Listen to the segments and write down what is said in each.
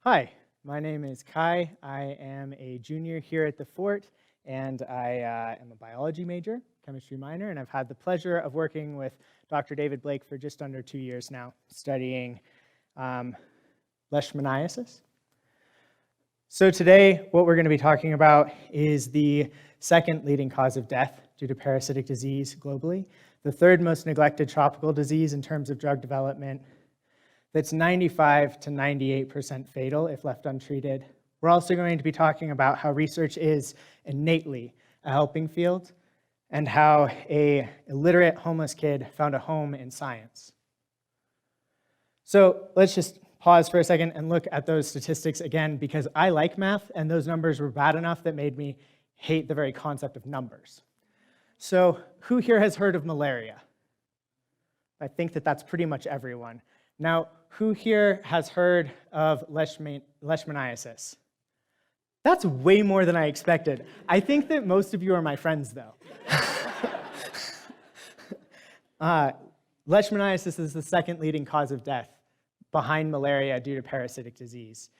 Hi, my name is Kai. I am a junior here at the Fort, and I am a biology major, chemistry minor, and I've had the pleasure of working with Dr. David Blake for just under 2 years now, studying leishmaniasis. So today, what we're going to be talking about is the second leading cause of death due to parasitic disease globally, the third most neglected tropical disease in terms of drug development, that's 95 to 98% fatal if left untreated. We're also going to be talking about how research is innately a helping field and how an illiterate homeless kid found a home in science. So let's just pause for a second and look at those statistics again, because I like math and those numbers were bad enough that made me hate the very concept of numbers. So who here has heard of malaria? I think that that's pretty much everyone. Now, who here has heard of leishmaniasis? That's way more than I expected. I think that most of you are my friends, though. Leishmaniasis is the second leading cause of death behind malaria due to parasitic disease.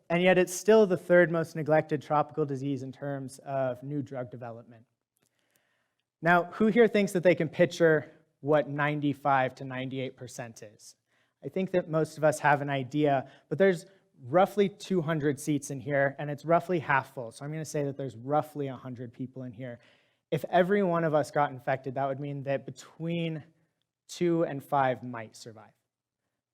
And yet it's still the third most neglected tropical disease in terms of new drug development. Now, who here thinks that they can picture what 95 to 98% is? I think that most of us have an idea, but there's roughly 200 seats in here, and it's roughly half full. So I'm going to say that there's roughly 100 people in here. If every one of us got infected, that would mean that between 2 and 5 might survive.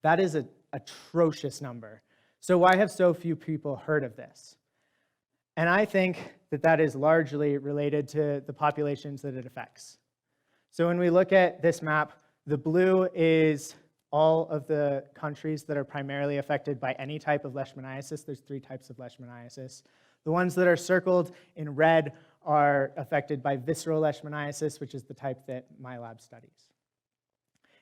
That is an atrocious number. So why have so few people heard of this? And I think that that is largely related to the populations that it affects. So when we look at this map, the blue is all of the countries that are primarily affected by any type of leishmaniasis. There's 3 types of leishmaniasis. The ones that are circled in red are affected by visceral leishmaniasis, which is the type that my lab studies.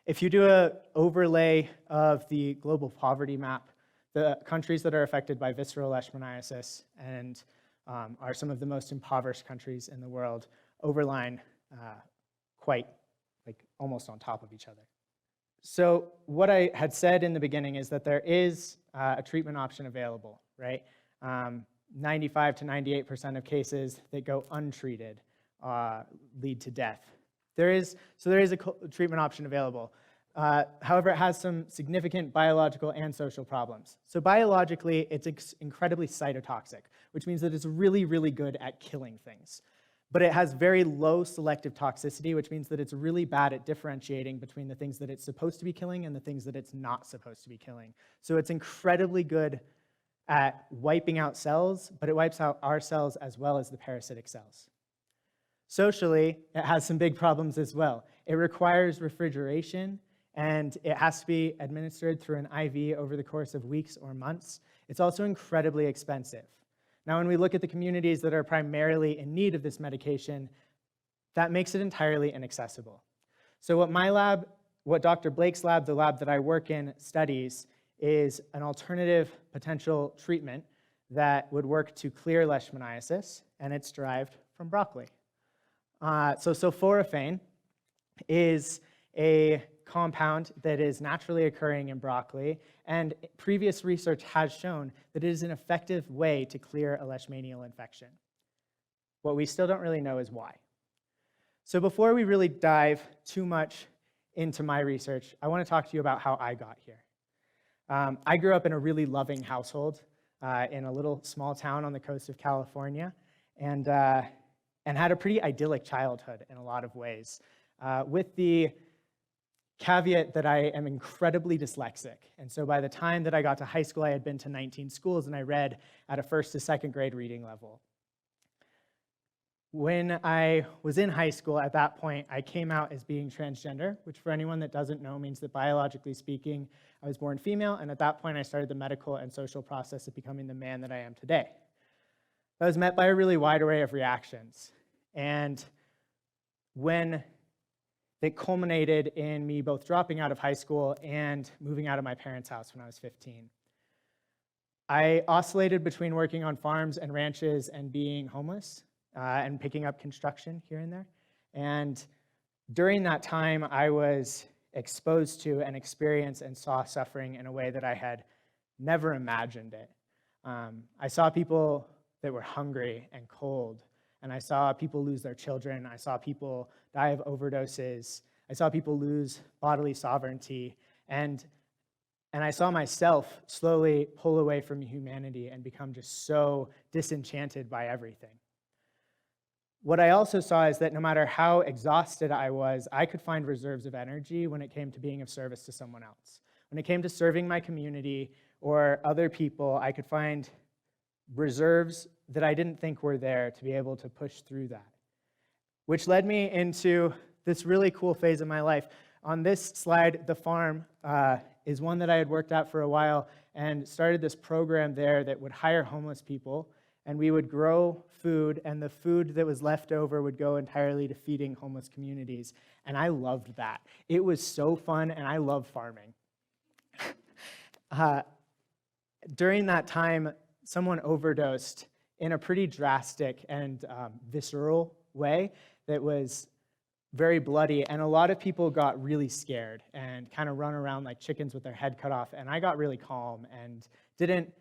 If you do an overlay of the global poverty map, the countries that are affected by visceral leishmaniasis and are some of the most impoverished countries in the world overline quite almost on top of each other. So what I had said in the beginning is that there is a treatment option available, right? 95 to 98% of cases that go untreated lead to death. There is a treatment option available. However, it has some significant biological and social problems. So biologically, it's incredibly cytotoxic, which means that it's really, really good at killing things. But it has very low selective toxicity, which means that it's really bad at differentiating between the things that it's supposed to be killing and the things that it's not supposed to be killing. So it's incredibly good at wiping out cells, but it wipes out our cells as well as the parasitic cells. Socially, it has some big problems as well. It requires refrigeration, and it has to be administered through an IV over the course of weeks or months. It's also incredibly expensive. Now, when we look at the communities that are primarily in need of this medication, that makes it entirely inaccessible. So what Dr. Blake's lab, the lab that I work in, studies is an alternative potential treatment that would work to clear leishmaniasis, and it's derived from broccoli. So sulforaphane is a compound that is naturally occurring in broccoli, and previous research has shown that it is an effective way to clear a leishmanial infection. What we still don't really know is why. So before we really dive too much into my research, I want to talk to you about how I got here. I grew up in a really loving household in a little small town on the coast of California, and had a pretty idyllic childhood in a lot of ways, with the caveat that I am incredibly dyslexic. And so by the time that I got to high school, I had been to 19 schools and I read at a 1st to 2nd grade reading level. When I was in high school, at that point, I came out as being transgender, which for anyone that doesn't know means that biologically speaking, I was born female, and at that point I started the medical and social process of becoming the man that I am today. I was met by a really wide array of reactions. And when it culminated in me both dropping out of high school and moving out of my parents' house when I was 15. I oscillated between working on farms and ranches and being homeless and picking up construction here and there. And during that time, I was exposed to and experienced and saw suffering in a way that I had never imagined it. I saw people that were hungry and cold, and I saw people lose their children. I saw people die of overdoses. I saw people lose bodily sovereignty, and I saw myself slowly pull away from humanity and become just so disenchanted by everything. What I also saw is that no matter how exhausted I was, I could find reserves of energy when it came to being of service to someone else. When it came to serving my community or other people, I could find reserves that I didn't think were there to be able to push through that, which led me into this really cool phase of my life. On this slide, the farm is one that I had worked at for a while and started this program there that would hire homeless people, and we would grow food, and the food that was left over would go entirely to feeding homeless communities. And I loved that. It was so fun, and I love farming. During that time, someone overdosed in a pretty drastic and visceral way that was very bloody, and a lot of people got really scared and kind of run around like chickens with their head cut off, and I got really calm and didn't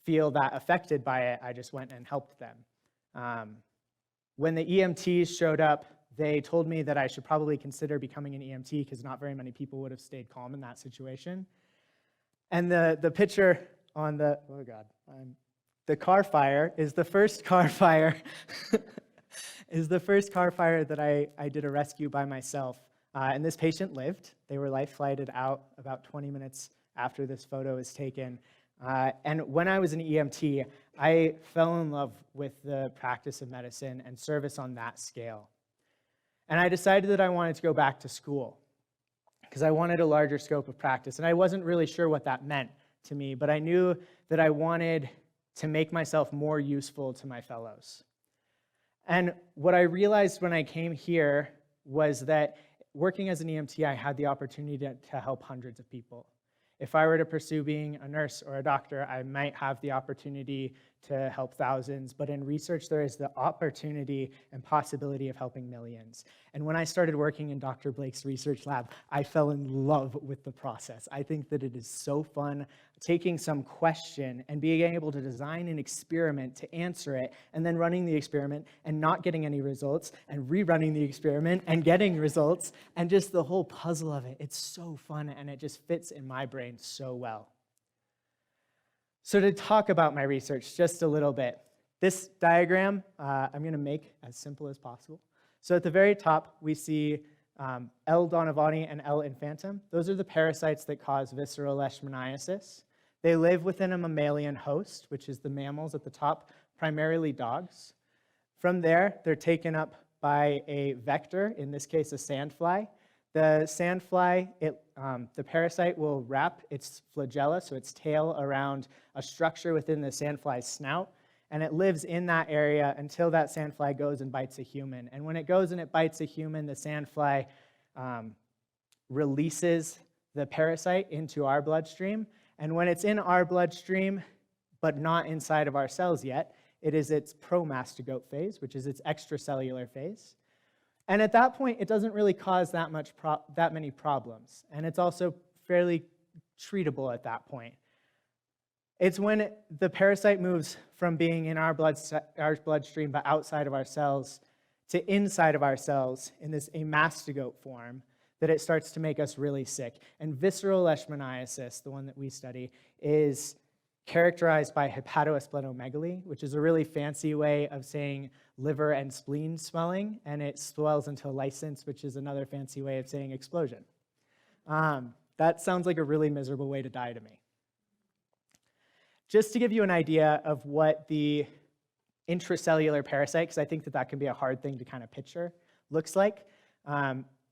feel that affected by it. I just went and helped them. When the EMTs showed up, they told me that I should probably consider becoming an EMT because not very many people would have stayed calm in that situation. And the picture on the, oh God, the car fire is the first car fire is the first car fire that I did a rescue by myself. And this patient lived. They were life flighted out about 20 minutes after this photo was taken. And when I was an EMT, I fell in love with the practice of medicine and service on that scale. And I decided that I wanted to go back to school because I wanted a larger scope of practice. And I wasn't really sure what that meant to me, but I knew that I wanted to make myself more useful to my fellows. And what I realized when I came here was that working as an EMT, I had the opportunity to help hundreds of people. If I were to pursue being a nurse or a doctor, I might have the opportunity to help thousands, but in research, there is the opportunity and possibility of helping millions. And when I started working in Dr. Blake's research lab, I fell in love with the process. I think that it is so fun taking some question and being able to design an experiment to answer it, and then running the experiment and not getting any results, and rerunning the experiment and getting results, and just the whole puzzle of it. It's so fun, and it just fits in my brain so well. So to talk about my research just a little bit, this diagram I'm going to make as simple as possible. So at the very top, we see L. donovani and L. infantum. Those are the parasites that cause visceral leishmaniasis. They live within a mammalian host, which is the mammals at the top, primarily dogs. From there, they're taken up by a vector, in this case a sandfly. The sandfly, the parasite will wrap its flagella, so its tail, around a structure within the sandfly's snout, and it lives in that area until that sandfly goes and bites a human. And when it goes and it bites a human, the sandfly releases the parasite into our bloodstream. And when it's in our bloodstream, but not inside of our cells yet, it is its promastigote phase, which is its extracellular phase. And at that point, it doesn't really cause that many problems. And it's also fairly treatable at that point. It's when the parasite moves from being in our bloodstream but outside of our cells to inside of our cells in this amastigote form that it starts to make us really sick. And visceral leishmaniasis, the one that we study, is characterized by hepatosplenomegaly, which is a really fancy way of saying liver and spleen swelling, and it swells into license, which is another fancy way of saying explosion. That sounds like a really miserable way to die to me. Just to give you an idea of what the intracellular parasite, because I think that can be a hard thing to kind of picture, looks like.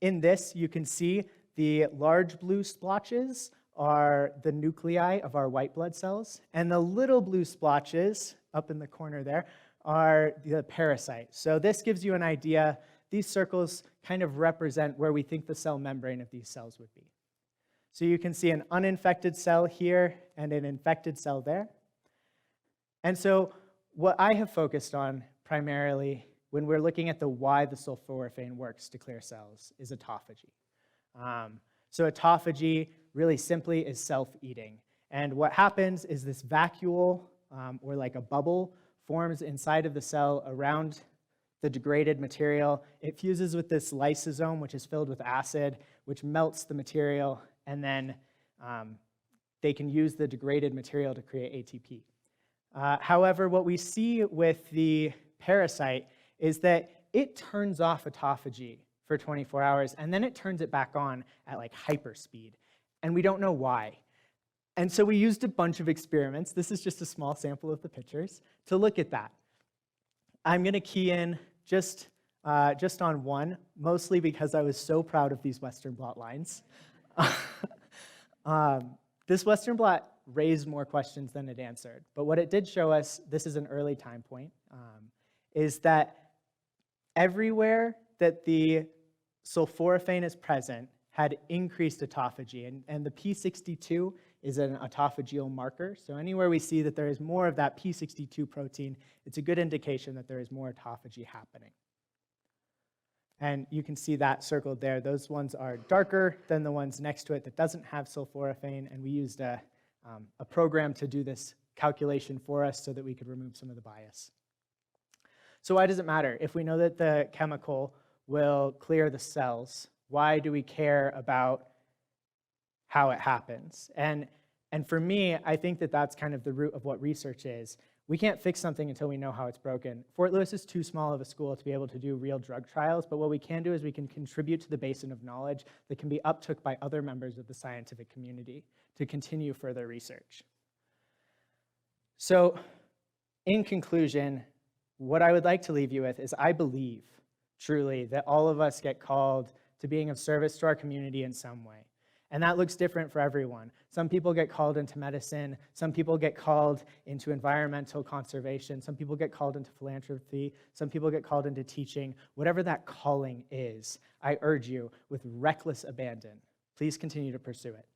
In this, you can see the large blue splotches are the nuclei of our white blood cells, and the little blue splotches up in the corner there are the parasite. So this gives you an idea. These circles kind of represent where we think the cell membrane of these cells would be. So you can see an uninfected cell here and an infected cell there. And so what I have focused on primarily when we're looking at why the sulforaphane works to clear cells is autophagy. So autophagy, really simply, is self-eating. And what happens is this vacuole or like a bubble forms inside of the cell around the degraded material. It fuses with this lysosome, which is filled with acid, which melts the material, and then they can use the degraded material to create ATP. However, what we see with the parasite is that it turns off autophagy for 24 hours, and then it turns it back on at like hyperspeed, and we don't know why. And so we used a bunch of experiments, this is just a small sample of the pictures, to look at that. I'm going to key in just on one, mostly because I was so proud of these Western blot lines. This Western blot raised more questions than it answered, but what it did show us, this is an early time point, is that everywhere that the sulforaphane is present had increased autophagy, and the P62 is an autophageal marker, so anywhere we see that there is more of that P62 protein, it's a good indication that there is more autophagy happening. And you can see that circled there. Those ones are darker than the ones next to it that doesn't have sulforaphane, and we used a program to do this calculation for us so that we could remove some of the bias. So why does it matter? If we know that the chemical will clear the cells, why do we care about how it happens? And for me, I think that that's kind of the root of what research is. We can't fix something until we know how it's broken. Fort Lewis is too small of a school to be able to do real drug trials, but what we can do is we can contribute to the basin of knowledge that can be uptook by other members of the scientific community to continue further research. So, in conclusion, what I would like to leave you with is I believe, truly, that all of us get called to being of service to our community in some way. And that looks different for everyone. Some people get called into medicine, some people get called into environmental conservation, some people get called into philanthropy, some people get called into teaching. Whatever that calling is, I urge you, with reckless abandon, please continue to pursue it.